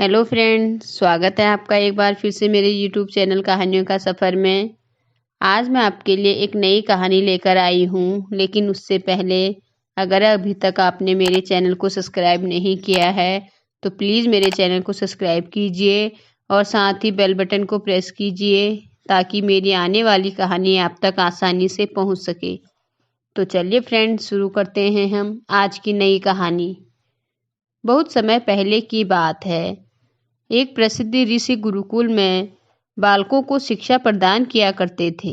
Hello friend, स्वागत है आपका एक बार फिर से मेरे यूट्यूब चैनल कहानियों का सफ़र में। आज मैं आपके लिए एक नई कहानी लेकर आई हूँ, लेकिन उससे पहले अगर अभी तक आपने मेरे चैनल को सब्सक्राइब नहीं किया है तो प्लीज़ मेरे चैनल को सब्सक्राइब कीजिए और साथ ही बेल बटन को प्रेस कीजिए ताकि मेरी आने वाली कहानी आप तक आसानी से पहुँच सके। तो चलिए फ्रेंड, शुरू करते हैं हम आज की नई कहानी। बहुत समय पहले की बात है। एक प्रसिद्ध ऋषि गुरुकुल में बालकों को शिक्षा प्रदान किया करते थे।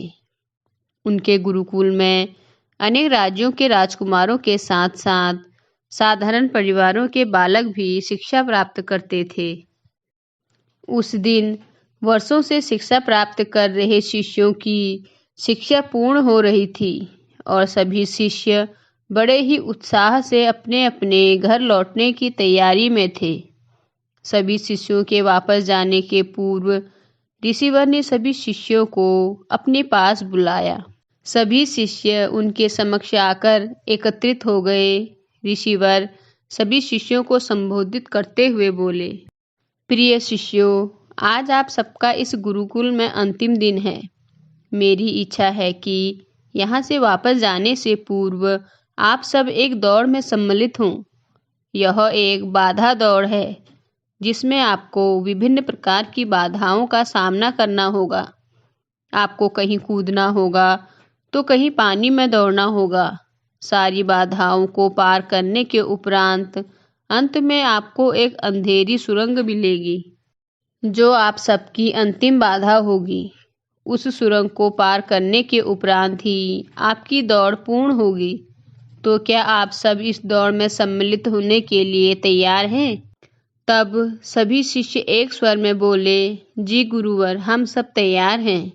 उनके गुरुकुल में अनेक राज्यों के राजकुमारों के साथ साथ साधारण परिवारों के बालक भी शिक्षा प्राप्त करते थे। उस दिन वर्षों से शिक्षा प्राप्त कर रहे शिष्यों की शिक्षा पूर्ण हो रही थी और सभी शिष्य बड़े ही उत्साह से अपने अपने घर लौटने की तैयारी में थे। सभी शिष्यों के वापस जाने के पूर्व ऋषिवर ने सभी शिष्यों को अपने पास बुलाया। सभी शिष्य उनके समक्ष आकर एकत्रित हो गए। ऋषिवर सभी शिष्यों को संबोधित करते हुए बोले, प्रिय शिष्यों, आज आप सबका इस गुरुकुल में अंतिम दिन है। मेरी इच्छा है कि यहाँ से वापस जाने से पूर्व आप सब एक दौड़ में सम्मिलित हों। यह एक बाधा दौड़ है जिसमें आपको विभिन्न प्रकार की बाधाओं का सामना करना होगा। आपको कहीं कूदना होगा तो कहीं पानी में दौड़ना होगा। सारी बाधाओं को पार करने के उपरांत अंत में आपको एक अंधेरी सुरंग मिलेगी जो आप सबकी अंतिम बाधा होगी। उस सुरंग को पार करने के उपरांत ही आपकी दौड़ पूर्ण होगी। तो क्या आप सब इस दौड़ में सम्मिलित होने के लिए तैयार हैं? तब सभी शिष्य एक स्वर में बोले, जी गुरुवर, हम सब तैयार हैं।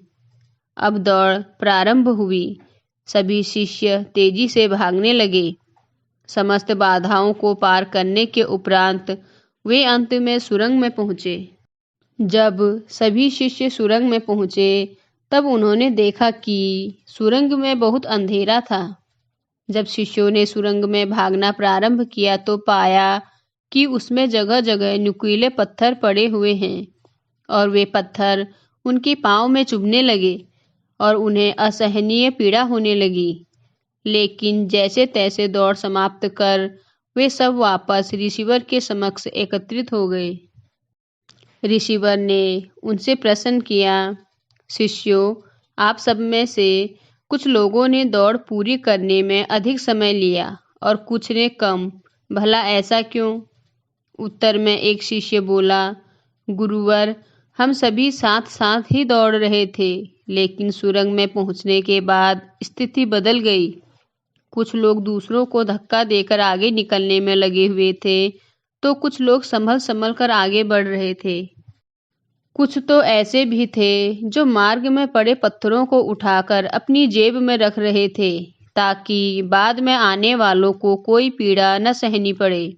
अब दौड़ प्रारंभ हुई। सभी शिष्य तेजी से भागने लगे। समस्त बाधाओं को पार करने के उपरांत वे अंत में सुरंग में पहुंचे। जब सभी शिष्य सुरंग में पहुंचे तब उन्होंने देखा कि सुरंग में बहुत अंधेरा था। जब शिष्यों ने सुरंग में भागना प्रारंभ किया तो पाया कि उसमें जगह जगह नुकीले पत्थर पड़े हुए हैं और वे पत्थर उनके पांव में चुभने लगे और उन्हें असहनीय पीड़ा होने लगी। लेकिन जैसे तैसे दौड़ समाप्त कर वे सब वापस ऋषिवर के समक्ष एकत्रित हो गए। ऋषिवर ने उनसे प्रश्न किया, शिष्यों, आप सब में से कुछ लोगों ने दौड़ पूरी करने में अधिक समय लिया और कुछ ने कम। भला ऐसा क्यों? उत्तर में एक शिष्य बोला, गुरुवर, हम सभी साथ साथ ही दौड़ रहे थे, लेकिन सुरंग में पहुंचने के बाद स्थिति बदल गई। कुछ लोग दूसरों को धक्का देकर आगे निकलने में लगे हुए थे तो कुछ लोग संभल संभल कर आगे बढ़ रहे थे। कुछ तो ऐसे भी थे जो मार्ग में पड़े पत्थरों को उठाकर अपनी जेब में रख रहे थे ताकि बाद में आने वालों को कोई पीड़ा न सहनी पड़े।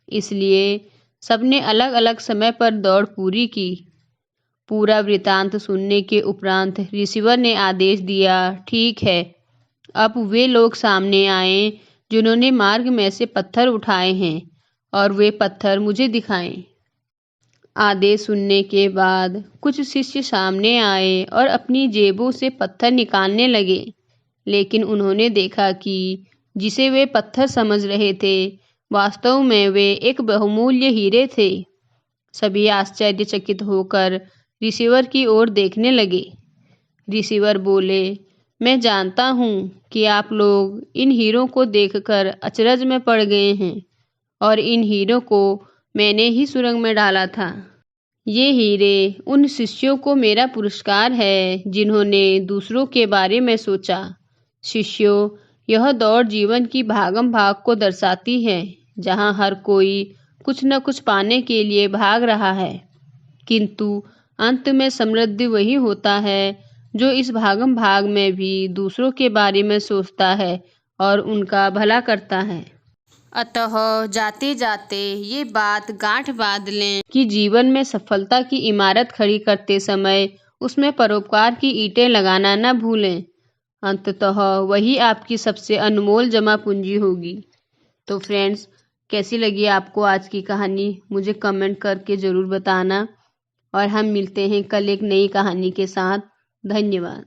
इसलिए सबने अलग अलग समय पर दौड़ पूरी की। पूरा वृतांत सुनने के उपरांत ऋषिवर ने आदेश दिया, ठीक है, अब वे लोग सामने आए जिन्होंने मार्ग में से पत्थर उठाए हैं और वे पत्थर मुझे दिखाएं। आदेश सुनने के बाद कुछ शिष्य सामने आए और अपनी जेबों से पत्थर निकालने लगे, लेकिन उन्होंने देखा कि जिसे वे पत्थर समझ रहे थे वास्तव में वे एक बहुमूल्य हीरे थे। सभी आश्चर्यचकित होकर ऋषिवर की ओर देखने लगे। ऋषिवर बोले, मैं जानता हूँ कि आप लोग इन हीरों को देखकर अचरज में पड़ गए हैं और इन हीरों को मैंने ही सुरंग में डाला था। ये हीरे उन शिष्यों को मेरा पुरस्कार है जिन्होंने दूसरों के बारे में सोचा। शिष्यों, यह दौड़ जीवन की भागम भाग को दर्शाती है, जहाँ हर कोई कुछ न कुछ पाने के लिए भाग रहा है, किंतु अंत में समृद्धि वही होता है जो इस भागम भाग में भी दूसरों के बारे में सोचता है और उनका भला करता है। अतः जाते जाते ये बात गांठ बांध लें कि जीवन में सफलता की इमारत खड़ी करते समय उसमें परोपकार की ईंटें लगाना न भूलें। अंततः वही आपकी सबसे अनमोल जमा पूंजी होगी। तो फ्रेंड्स, कैसी लगी आपको आज की कहानी मुझे कमेंट करके ज़रूर बताना। और हम मिलते हैं कल एक नई कहानी के साथ। धन्यवाद।